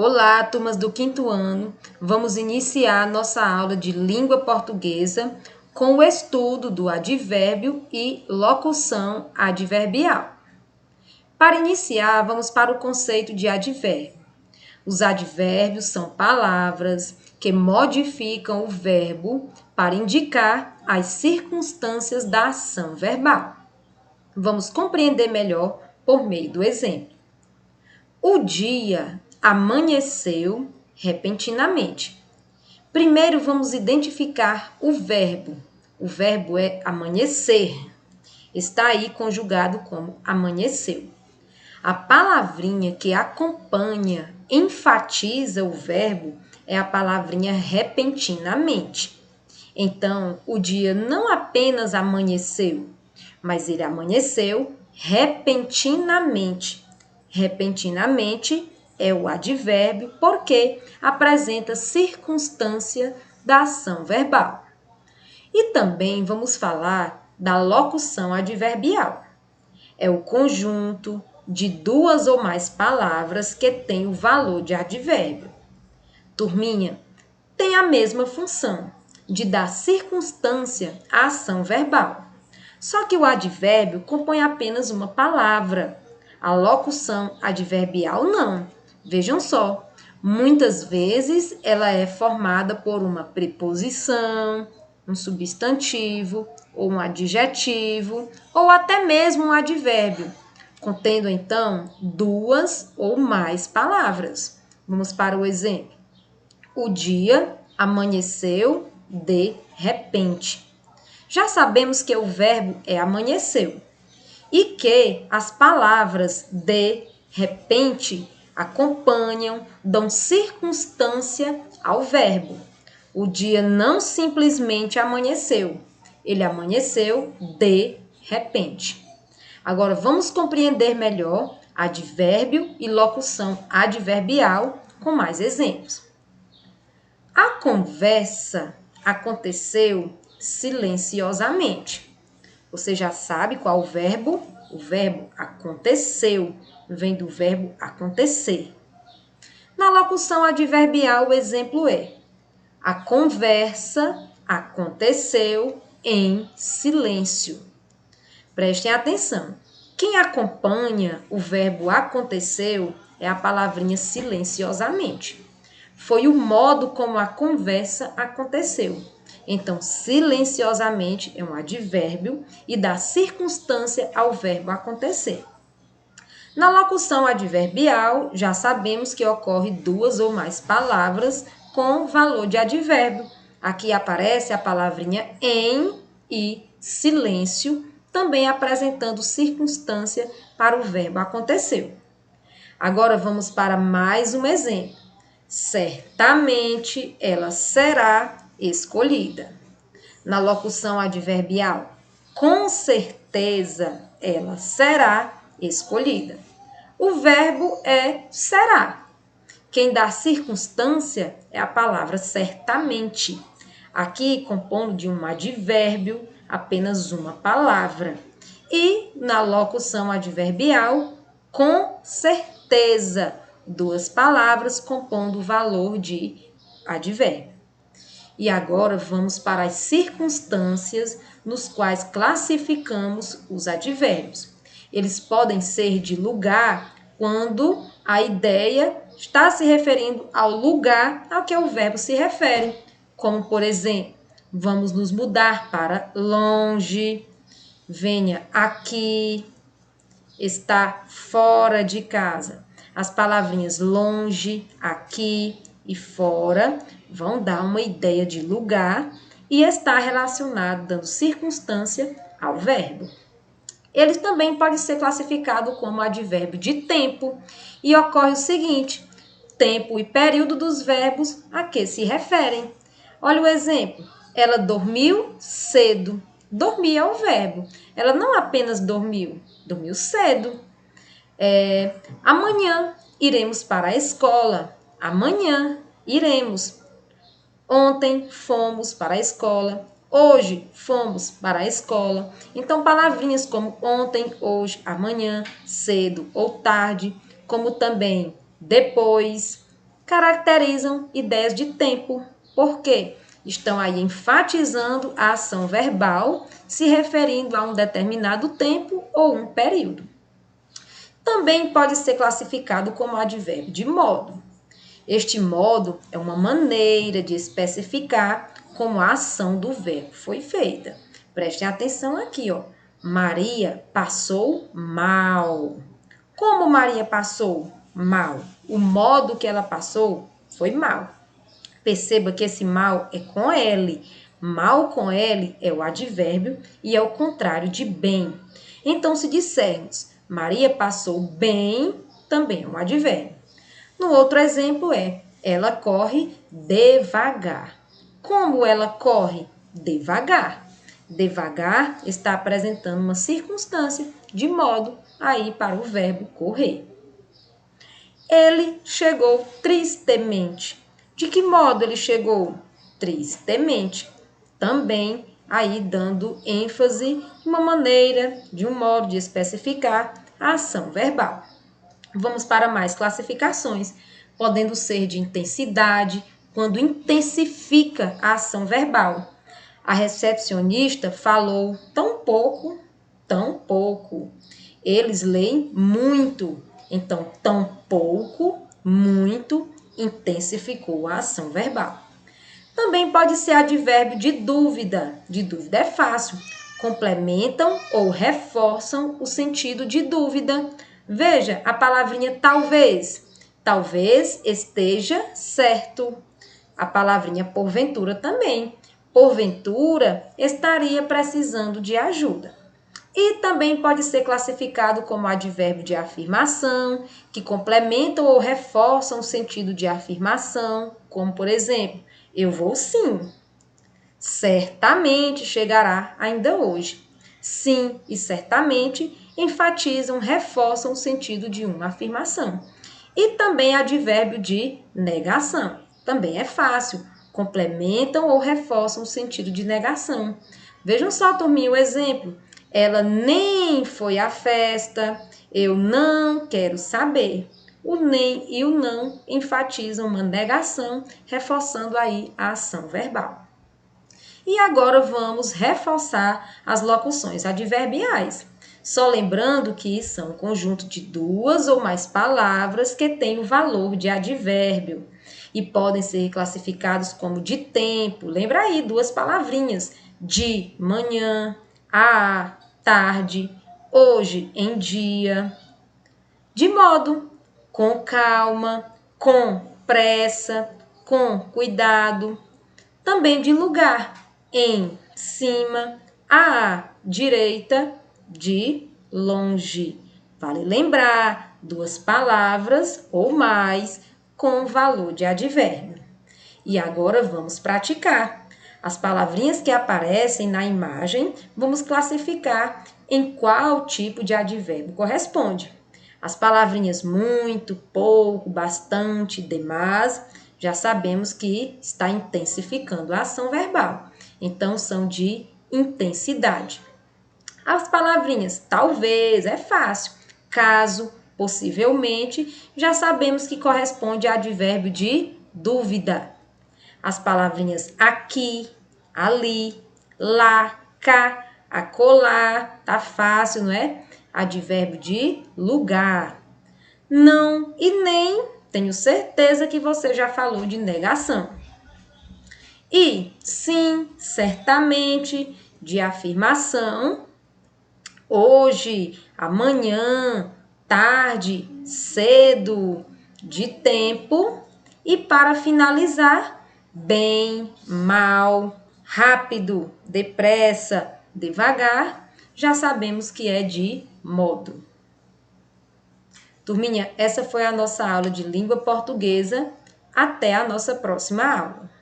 Olá, turmas do quinto ano. Vamos iniciar nossa aula de língua portuguesa com o estudo do advérbio e locução adverbial. Para iniciar, vamos para o conceito de advérbio. Os advérbios são palavras que modificam o verbo para indicar as circunstâncias da ação verbal. Vamos compreender melhor por meio do exemplo. O dia amanheceu repentinamente. Primeiro vamos identificar o verbo. O verbo é amanhecer. Está aí conjugado como amanheceu. A palavrinha que acompanha, enfatiza o verbo é a palavrinha repentinamente. Então, o dia não apenas amanheceu, mas ele amanheceu repentinamente. Repentinamente é o advérbio porque apresenta circunstância da ação verbal. E também vamos falar da locução adverbial. É o conjunto de duas ou mais palavras que tem o valor de advérbio. Turminha, tem a mesma função de dar circunstância à ação verbal. Só que o advérbio compõe apenas uma palavra. A locução adverbial não. Vejam só, muitas vezes ela é formada por uma preposição, um substantivo, ou um adjetivo, ou até mesmo um advérbio, contendo então duas ou mais palavras. Vamos para o exemplo. O dia amanheceu de repente. Já sabemos que o verbo é amanheceu e que as palavras de repente acompanham, dão circunstância ao verbo. O dia não simplesmente amanheceu, ele amanheceu de repente. Agora vamos compreender melhor advérbio e locução adverbial com mais exemplos. A conversa aconteceu silenciosamente. Você já sabe qual o verbo? O verbo aconteceu, vem do verbo acontecer. Na locução adverbial, o exemplo é: a conversa aconteceu em silêncio. Prestem atenção. Quem acompanha o verbo aconteceu é a palavrinha silenciosamente. Foi o modo como a conversa aconteceu. Então, silenciosamente é um advérbio e dá circunstância ao verbo acontecer. Na locução adverbial, já sabemos que ocorre duas ou mais palavras com valor de advérbio. Aqui aparece a palavrinha em e silêncio, também apresentando circunstância para o verbo aconteceu. Agora vamos para mais um exemplo. Certamente ela será escolhida. Na locução adverbial, com certeza ela será escolhida. O verbo é será. Quem dá circunstância é a palavra certamente. Aqui, compondo de um advérbio, apenas uma palavra. E na locução adverbial, com certeza, duas palavras compondo o valor de advérbio. E agora vamos para as circunstâncias nos quais classificamos os advérbios. Eles podem ser de lugar quando a ideia está se referindo ao lugar ao que o verbo se refere. Como, por exemplo, vamos nos mudar para longe, venha aqui, está fora de casa. As palavrinhas longe, aqui e fora vão dar uma ideia de lugar e está relacionado, dando circunstância ao verbo. Ele também pode ser classificado como advérbio de tempo e ocorre o seguinte: tempo e período dos verbos a que se referem. Olha o exemplo. Ela dormiu cedo. Dormir é o verbo. Ela não apenas dormiu, dormiu cedo. Amanhã iremos para a escola. Amanhã iremos. Ontem fomos para a escola. Hoje fomos para a escola. Então, palavrinhas como ontem, hoje, amanhã, cedo ou tarde, como também depois, caracterizam ideias de tempo. Por quê? Estão aí enfatizando a ação verbal, se referindo a um determinado tempo ou um período. Também pode ser classificado como advérbio de modo. Este modo é uma maneira de especificar como a ação do verbo foi feita. Prestem atenção aqui, ó. Maria passou mal. Como Maria passou mal? O modo que ela passou foi mal. Perceba que esse mal é com L. Mal com L é o advérbio e é o contrário de bem. Então, se dissermos Maria passou bem, também é um advérbio. No outro exemplo ela corre devagar. Como ela corre? Devagar. Devagar está apresentando uma circunstância de modo aí para o verbo correr. Ele chegou tristemente. De que modo ele chegou? Tristemente. Também aí dando ênfase de um modo de especificar a ação verbal. Vamos para mais classificações, podendo ser de intensidade, quando intensifica a ação verbal. A recepcionista falou tão pouco, tão pouco. Eles leem muito, então tão pouco, muito, intensificou a ação verbal. Também pode ser advérbio de dúvida. De dúvida é fácil. Complementam ou reforçam o sentido de dúvida. Veja a palavrinha talvez. Talvez esteja certo. A palavrinha porventura também. Porventura estaria precisando de ajuda. E também pode ser classificado como advérbio de afirmação, que complementam ou reforçam o sentido de afirmação, como por exemplo, eu vou sim. Certamente chegará ainda hoje. Sim e certamente enfatizam, reforçam o sentido de uma afirmação. E também advérbio de negação. Também é fácil. Complementam ou reforçam o sentido de negação. Vejam só, turminha, o exemplo. Ela nem foi à festa. Eu não quero saber. O nem e o não enfatizam uma negação, reforçando aí a ação verbal. E agora vamos reforçar as locuções adverbiais. Só lembrando que são um conjunto de duas ou mais palavras que têm o valor de advérbio e podem ser classificados como de tempo. Lembra aí, duas palavrinhas, de manhã, à tarde, hoje em dia. De modo, com calma, com pressa, com cuidado. Também de lugar, em cima, à direita, de longe. Vale lembrar, duas palavras ou mais com valor de advérbio. E agora vamos praticar. As palavrinhas que aparecem na imagem, vamos classificar em qual tipo de advérbio corresponde. As palavrinhas muito, pouco, bastante, demais, já sabemos que está intensificando a ação verbal. Então, são de intensidade. As palavrinhas talvez, é fácil, caso, possivelmente, já sabemos que corresponde a advérbio de dúvida. As palavrinhas aqui, ali, lá, cá, acolá, tá fácil, não é? Advérbio de lugar. Não e nem, tenho certeza que você já falou de negação. E sim, certamente, de afirmação. Hoje, amanhã, tarde, cedo, de tempo. E para finalizar, bem, mal, rápido, depressa, devagar, já sabemos que é de modo. Turminha, essa foi a nossa aula de língua portuguesa. Até a nossa próxima aula.